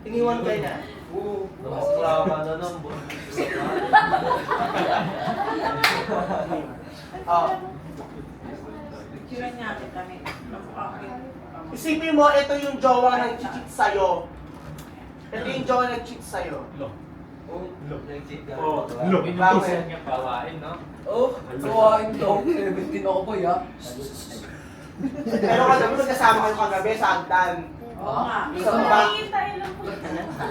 Iniwan kayo na. Oo. Mas klama na nung Oh. Picture niya kita ni. Isipin mo, ito yung jowa ng cheat sa'yo. Ito yung jowa ng cheat sa'yo. nag-cheat ka. Oh, Look. Bakit? Yung pawain, no? Oh, kawain to. 17 ako boy ha. Pero kagabi, magkasama kayo kagabi sa Agdan. Oo nga. Gusto mo ba?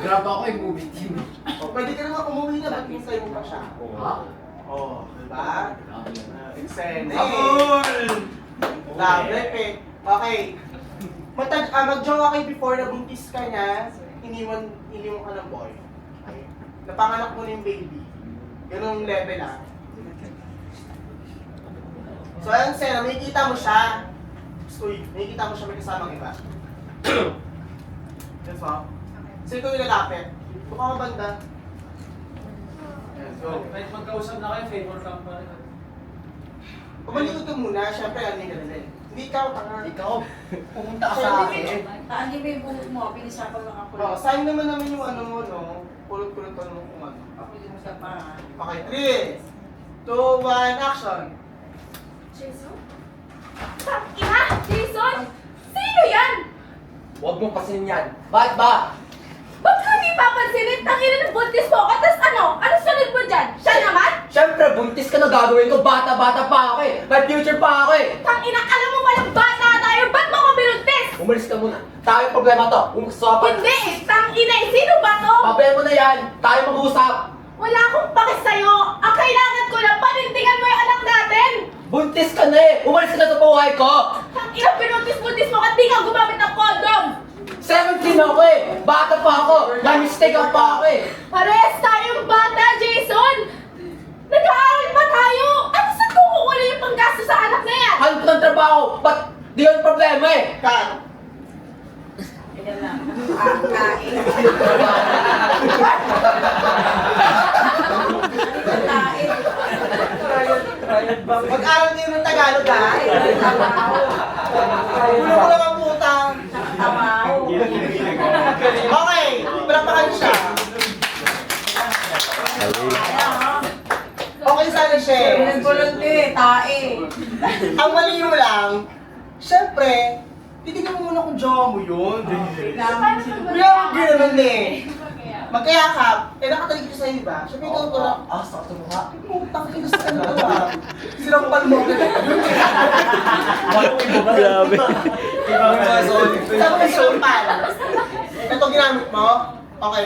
Grab ako yung movie team. O, pwede ka naman umuwi na, ba't hintay mo pa siya? Ha? Oo, diba? Eksene. Abol! Grabe, pe. Okay. Mag-jowa kayo before na buntis ka niya, iniwan ka ng boy. Okay. Napanganak mo na yung baby. Ganong level ah. So ayun, Sena, may kita mo siya. Uy, may kita mo siya may kasamang iba. That's all. So ikaw yung lalapit. Buka ka banda. Let's go. Kahit magkausap na kayo, favor ka pa rin. Pumalikod ka muna, syempre aling ka na din. Hindi ikaw, tanga. Ikaw, pumunta ka sa akin. Taagi ba yung buhok mo? Pinisapan lang ako. Oh, sign naman yung ano mo, no? Pulot-pulot ka naman kung ano. Ako din sa pa. Okay, 3, 2, 1, action! Jason? Ina! Jason! Sino yan? Huwag mong pasinin yan. Bakit ba? Ba't ka hindi papansinin? Tangina ng buntis mo ka, tas ano? Ano sunod mo dyan? Siya naman? Siyempre, buntis ka na gagawin ko. Bata-bata pa ako eh. May future pa ako eh. Tangina, alam mo walang bata tayo. Ba't mo ko binuntis? Umalis ka muna. Tayo problema to. Umusapan. Hindi eh! Tangina eh! Sino ba to? Problema na yan. Tayo mag-uusap. Wala akong pake sa'yo. Ang kailangan ko lang, panindigan mo yung anak natin! Buntis ka na eh. Umalis ka na sa buhay ko. Tangina, binuntis-buntis mo ka, di ka gumamit ng condom! 17 ako eh. Bata pa ako. May mistake ako pa ako eh. Parehas tayong bata, Jason! Nag-aaral pa tayo! Ano saan ko kukunin yung panggasto sa anak na yan? Hanap ko ng trabaho. Ba't di yun problema eh? Cut! Ganyan lang. Kain. Kain. Mag-aral kayo ng Tagalog ha? Ulo ko lang ang putang! Tamaw. Okay, palapakan siya. Okay sana siya. Pinagulunti. Tae. Ang mali mo lang, syempre, titignan mo muna kung jowa mo yun. Kuya, gano'n eh. Magkayakap, nakatalig ko sa'yo, diba? Sabi ko ko lang, Sakto mo nga. putang kilos ka na ba? Sinampal mo ka na. Grabe. Sabi ko sinampal. Ito ginamit mo? Okay,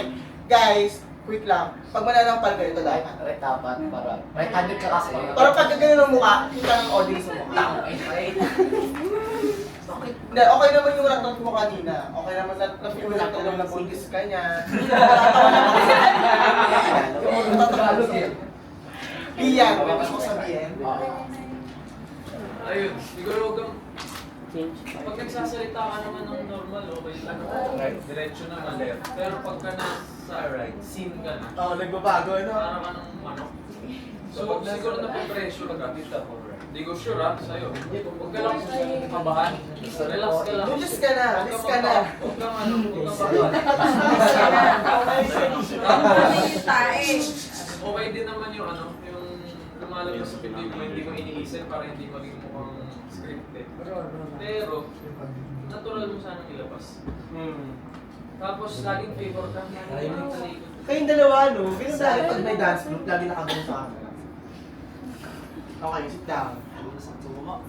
guys, quick lang. Pag mananampal kayo, ito dapat. Right, dapat. Para. Right handed ka kasi. Para pag ganyan ang mukha, kita ng audience mo mukha. Hindi, okay naman yung ratot mo kanina. Okay naman na-feel na ito na buntis ka niya. Natatawa naman Yung Tagalog eh. Iyan, may gusto ko sabihin. Ayun, siguro huwag kang... Pag nagsasalita ka naman ng normal, okay, ano, diretso naman left. Pero pagka nasa right, scene ka na, Oo, nagbabago, ano? parang ka ng manok. So, siguro na pressure ka, kita ko. Hindi ko sure ha, sa'yo. Huwag ka lang kabahan. Relax ka lang. Lulis ka na, alis ka na. Huwag kang ano, huwag kang babahan. Ano yung tae? Okay din naman yung ano, yung lumalabas sa pinto mo, hindi mo iniisip para hindi maging mukhang scripted. Pero, natural mo sanang ilabas. Tapos, laging favor ka, laging talikod. Kayong dalawa, no? Ganun dahil pag may dance group, lagi nakagano sa akin. Okay, sit down.